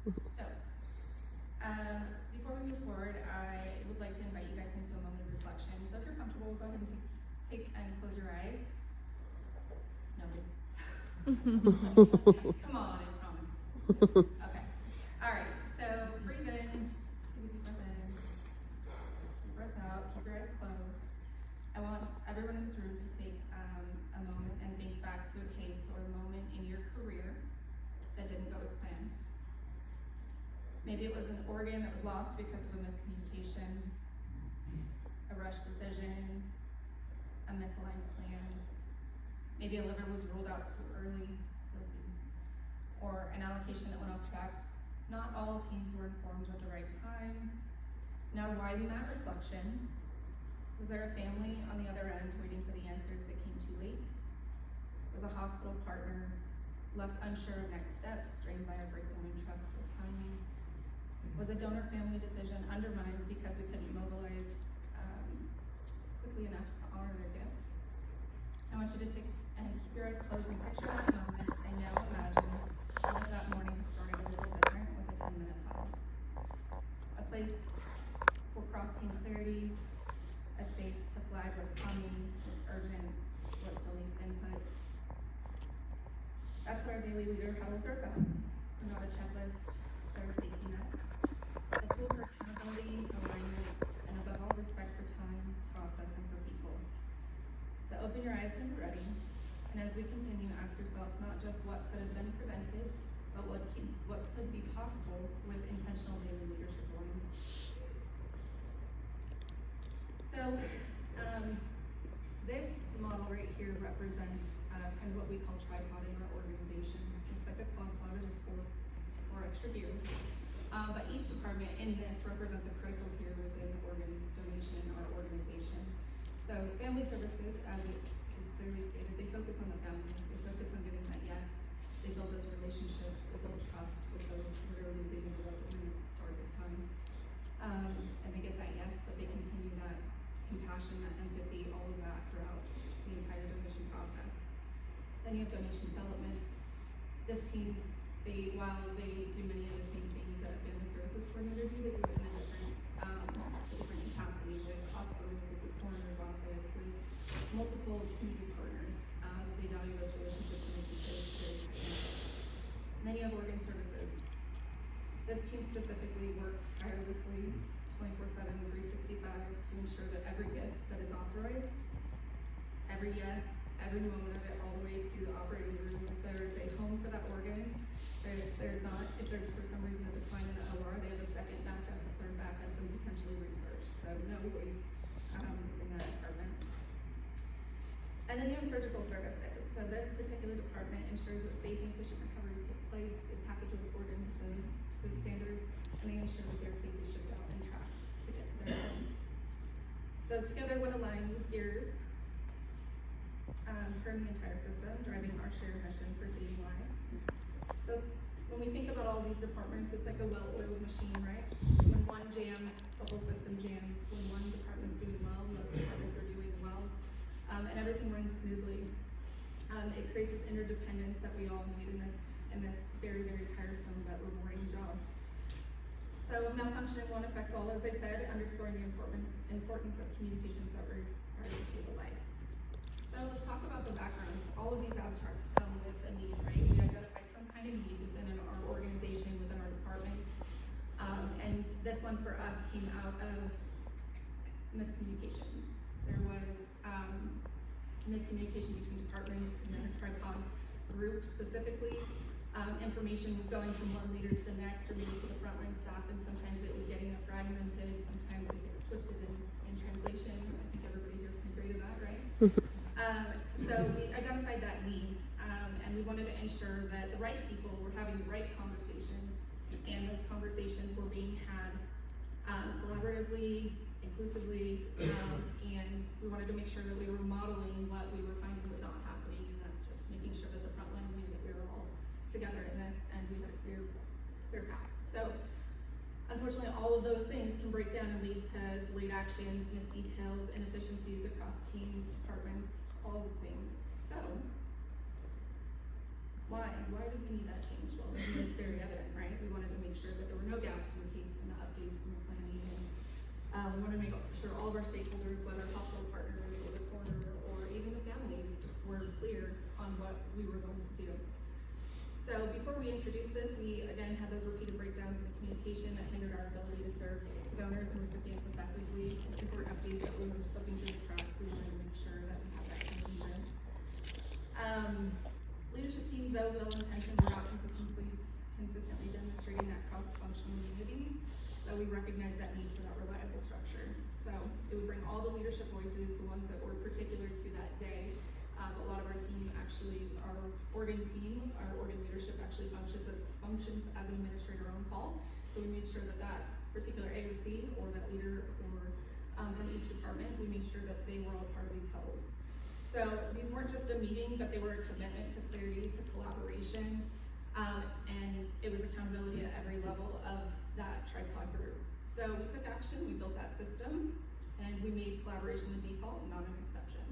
So, before we move forward, I would like to invite you guys into a moment of reflection. So if you're comfortable, go ahead and take and close your eyes. No. Come on, I promise. Okay. All right. So breathe in. Take a deep breath in. Deep breath out. Keep your eyes closed. I want everyone in this room to take a moment and think back to a case or a moment in your career that didn't go as planned. Maybe it was an organ that was lost because of a miscommunication, a rushed decision, a misaligned plan. Maybe a liver was ruled out too early, guilty, or an allocation that went off track. Not all teams were informed at the right time. Now widen that reflection. Was there a family on the other end waiting for the answers that came too late? Was a hospital partner left unsure of next steps, strained by a breakdown in trust or timing? Was a donor family decision undermined because we couldn't mobilize quickly enough to honor their gift? I want you to take and keep your eyes closed and picture that moment, and now imagine how that morning had started a little different with a 10-minute huddle. A place for cross-team clarity, a space to flag what's coming, what's urgent, what still needs input. That's what our daily leader huddles are about. They're not a checklist, they're a safety net. A tool for accountability, alignment, and above all, respect for time, process, and for people. So open your eyes when you're ready, and as we continue, ask yourself not just what could have been prevented, but what could be possible with intentional daily leadership alignment. So this model right here represents kind of what we call tripod in our organization. It's like a quad, there's four extra gears. But each department in this represents a critical gear within organ donation in our organization. So family services, as is clearly stated, they focus on the family. They focus on getting that yes. They build those relationships. They build trust with those literally they grew up in the darkest time. And they get that yes, but they continue that compassion, that empathy, all of that throughout the entire donation process. Then you have donation development. This team, while they do many of the same things that a family services coordinator do, they do it in a different capacity with hospitals, with the coroner's office, with multiple community partners. They value those relationships and they keep those very tight. And then you have organ services. This team specifically works tirelessly 24/7, 365 to ensure that every gift that is authorized, every yes, every moment of it, all the way to the operating room, if there is a home for that organ, if there's for some reason a decline in the OR, they have a second backup, a third backup, and potentially research. So no waste in that department. And then you have surgical services. So this particular department ensures that safe and efficient recoveries take place. They package those organs to standards, and they ensure that they're safely shipped out and tracked to get to their home. So together, when aligned, these gears turn the entire system, driving our shared mission for saving lives. So when we think about all these departments, it's like a well-oiled machine, right? When one jams, the whole system jams. When one department's doing well, most departments are doing well, and everything runs smoothly. It creates this interdependence that we all need in this very, very tiresome but rewarding job. So malfunction one affects all, as I said, underscoring the importance of communications that require to save a life. So let's talk about the background. All of these abstracts come with a need, right? We identify some kind of need within our organization, within our department. And this one for us came out of miscommunication. There was miscommunication between departments and then a tripod group specifically. Information was going from one leader to the next, or maybe to the frontline staff, and sometimes it was getting fragmented, sometimes it gets twisted in translation. I think everybody here can agree to that, right? So we identified that need, and we wanted to ensure that the right people were having the right conversations, and those conversations were being had collaboratively, inclusively, and we wanted to make sure that we were modeling what we were finding was not happening, and that's just making sure that the frontline knew that we were all together in this, and we had a clear path. So unfortunately, all of those things can break down and lead to delayed actions, missed details, inefficiencies across teams, departments, all of the things. So Why? Why did we need that change? Well, it's very evident, right? We wanted to make sure that there were no gaps in the case in the updates and the planning, and we wanted to make sure all of our stakeholders, whether hospital partners or the coroner or even the families, were clear on what we were going to do. So before we introduced this, we again had those repeated breakdowns in the communication that hindered our ability to serve donors and recipients effectively. Important updates that we were slipping through the cracks. We wanted to make sure that we had that cohesion. Leadership teams, though well-intentioned, were not consistently demonstrating that cross-functional unity. So we recognized that need for that reliable structure. So it would bring all the leadership voices, the ones that were particular to that day. A lot of our team actually, our organ leadership actually functions as an administrator on call. So we made sure that that particular AOC or that leader or from each department, we made sure that they were all part of these huddles. So these weren't just a meeting, but they were a commitment to clarity, to collaboration, and it was accountability at every level of that tripod group. So we took action, we built that system, and we made collaboration the default, not an exception.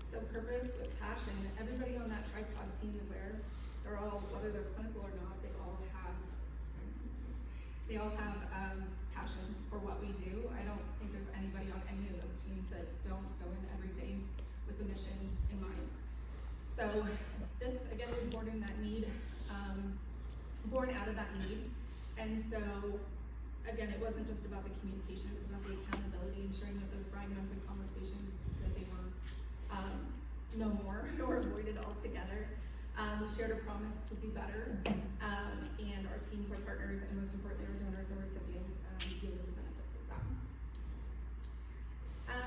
So purpose with passion, everybody on that tripod team is there. They're all, whether they're clinical or not, they all have passion for what we do. I don't think there's anybody on any of those teams that don't go in every day with the mission in mind. So this again was born in that need, born out of that need. And so again, it wasn't just about the communication, it was about the accountability, ensuring that those fragmented conversations, that they were no more or avoided altogether. We shared a promise to do better, and our teams, our partners, and most importantly, our donors and recipients yielded the benefits of that.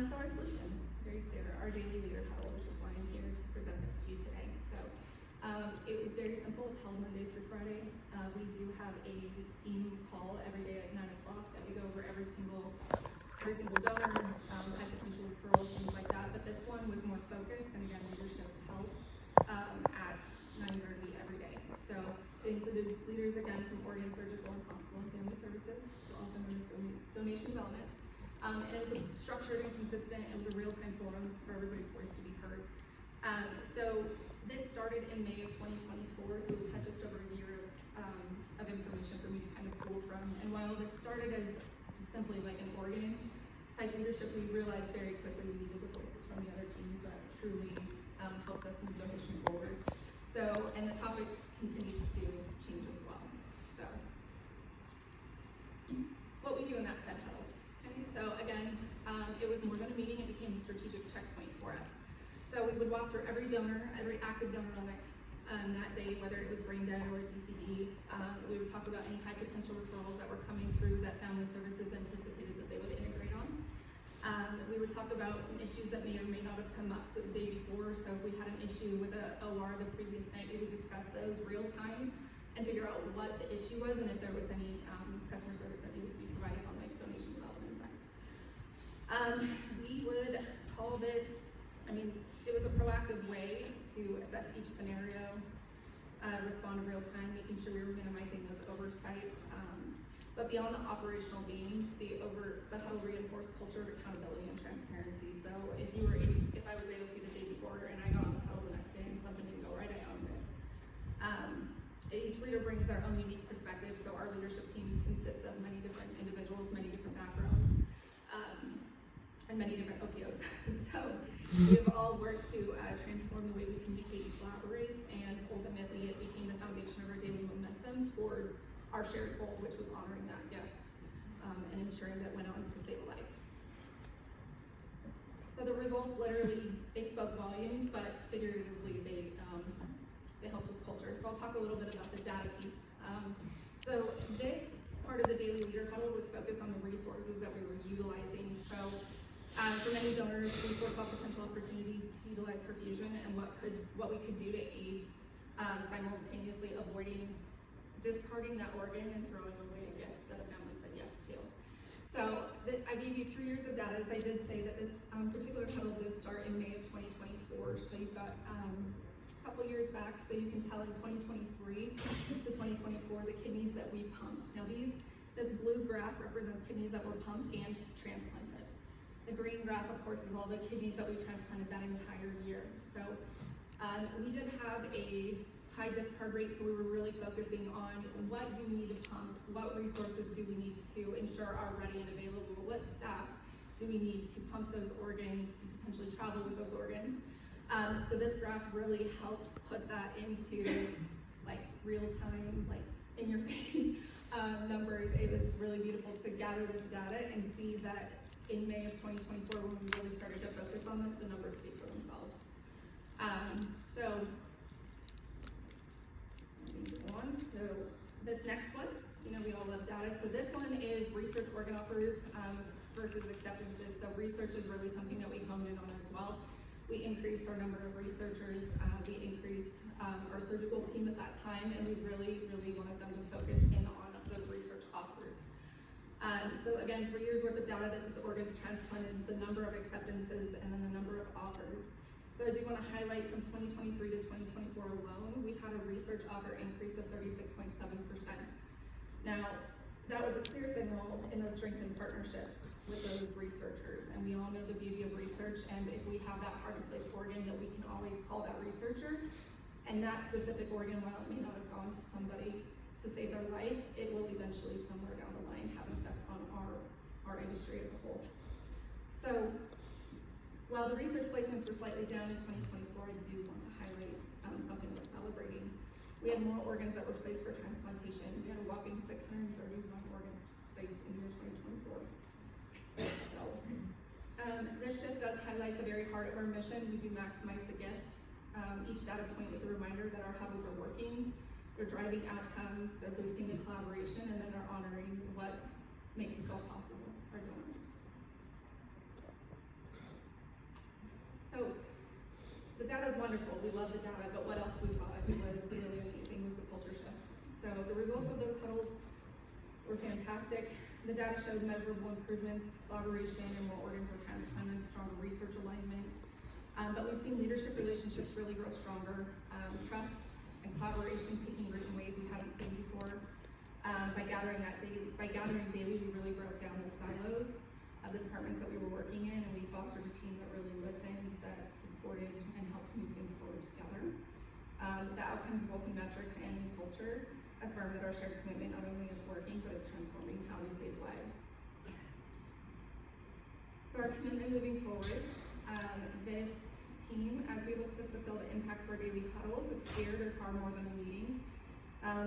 So our solution, very clear, our daily leader huddle, which is why I'm here to present this to you today. So it was very simple. It's held Monday through Friday. We do have a team call every day at 9 o'clock that we go over every single donor, high potential referrals, things like that. But this one was more focused, and again, leadership held at 9:30 every day. So it included leaders again from organ, surgical, and hospital and family services, also known as donation development. And it was structured and consistent. It was a real-time forum for everybody's voice to be heard. So this started in May of 2024, so we've had just over a year of information for me to kind of pull from. And while this started as simply like an organ type leadership, we realized very quickly we needed the voices from the other teams that truly helped us move donation forward. So, and the topics continued to change as well. So, what we do in that said huddle. Okay, so again, it was more than a meeting, it became a strategic checkpoint for us. So we would walk through every donor, every active donor on that day, whether it was brain dead or DCD. We would talk about any high potential referrals that were coming through that family services anticipated that they would integrate on. We would talk about some issues that may or may not have come up the day before. So if we had an issue with a OR the previous night, we would discuss those real time and figure out what the issue was and if there was any customer service that needed to be provided on the donation development side. We would call this, it was a proactive way to assess each scenario, respond in real time, making sure we were minimizing those oversights. But beyond the operational gains, the huddle reinforced culture of accountability and transparency. So if I was AOC the day before and I got on the huddle the next day and something didn't go right, I owned it. Each leader brings their own unique perspective. So our leadership team consists of many different individuals, many different backgrounds, and many different OPOs. So we have all worked to transform the way we communicate and collaborate, and ultimately it became the foundation of our daily momentum towards our shared goal, which was honoring that gift and ensuring that it went on to save a life. So the results literally, they spoke volumes, but figuratively they helped with culture. So I'll talk a little bit about the data piece. So this part of the daily leader huddle was focused on the resources that we were utilizing. So for many donors, we foresaw potential opportunities to utilize perfusion and what we could do to aid simultaneously avoiding discarding that organ and throwing away a gift that a family said yes to. So I gave you 3 years of data. As I did say that this particular huddle did start in May of 2024. So you've got a couple years back, so you can tell in 2023 to 2024 the kidneys that we pumped. Now this blue graph represents kidneys that were pumped and transplanted. The green graph, of course, is all the kidneys that we transplanted that entire year. So We did have a high discard rate, so we were really focusing on what do we need to pump, what resources do we need to ensure are ready and available, what staff do we need to pump those organs, to potentially travel with those organs. So this graph really helps put that into like real time, like in your face numbers. It was really beautiful to gather this data and see that in May of 2024, when we really started to focus on this, the numbers speak for themselves. So let me go on. So this next one, you know, we all love data. So this one is research organ offers versus acceptances. So research is really something that we honed in on as well. We increased our number of researchers, we increased our surgical team at that time, and we really, really wanted them to focus in on those research offers. So again, 3 years worth of data, this is organs transplanted, the number of acceptances, and then the number of offers. So I do want to highlight from 2023 to 2024 alone, we had a research offer increase of 36.7%. Now, that was a clear signal in those strengthened partnerships with those researchers. And we all know the beauty of research, and if we have that hard-to-place organ that we can always call that researcher, and that specific organ, while it may not have gone to somebody to save their life, it will eventually somewhere down the line have an effect on our industry as a whole. So, while the research placements were slightly down in 2024, I do want to highlight something we're celebrating. We had more organs that were placed for transplantation. We had a whopping 631 organs placed in the year 2024. So, this shift does highlight the very heart of our mission. We do maximize the gift. Each data point is a reminder that our huddles are working. They're driving outcomes, they're boosting the collaboration, and then they're honoring what makes this all possible, our donors. So, the data is wonderful, we love the data, but what else we saw was really amazing was the culture shift. So the results of those huddles were fantastic. The data showed measurable improvements, collaboration, and more organs were transplanted, stronger research alignment. But we've seen leadership relationships really grow stronger, trust and collaboration taking root in ways we haven't seen before. By gathering daily, we really broke down those silos of the departments that we were working in, and we fostered a team that really listened, that supported and helped move things forward together. The outcomes both in metrics and in culture affirm that our shared commitment not only is working, but it's transforming how we save lives. So our commitment moving forward, this team, as we look to fulfill the impact of our daily huddles, it's clear they're far more than a meeting.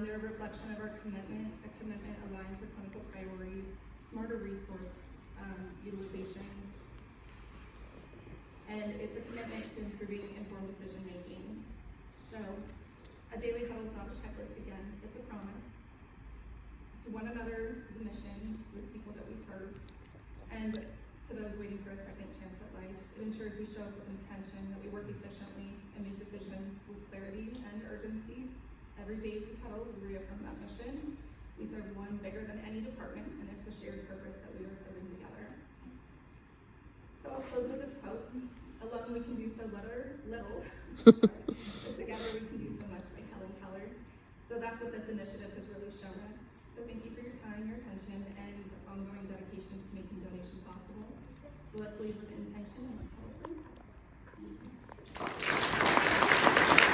They're a reflection of our commitment, a commitment aligned to clinical priorities, smarter resource utilization, and it's a commitment to improving informed decision making. So, a daily huddle is not a checklist again, it's a promise to one another, to the mission, to the people that we serve, and to those waiting for a second chance at life. It ensures we show up with intention, that we work efficiently, and make decisions with clarity and urgency. Every day we huddle, we reaffirm that mission. We serve one bigger than any department, and it's a shared purpose that we are serving together. So I'll close with this quote. Alone we can do so little, but together we can do so much by Helen Keller. So that's what this initiative has really shown us. So thank you for your time, your attention, and ongoing dedication to making donation possible. So let's lead with intention and let's help. Thank you.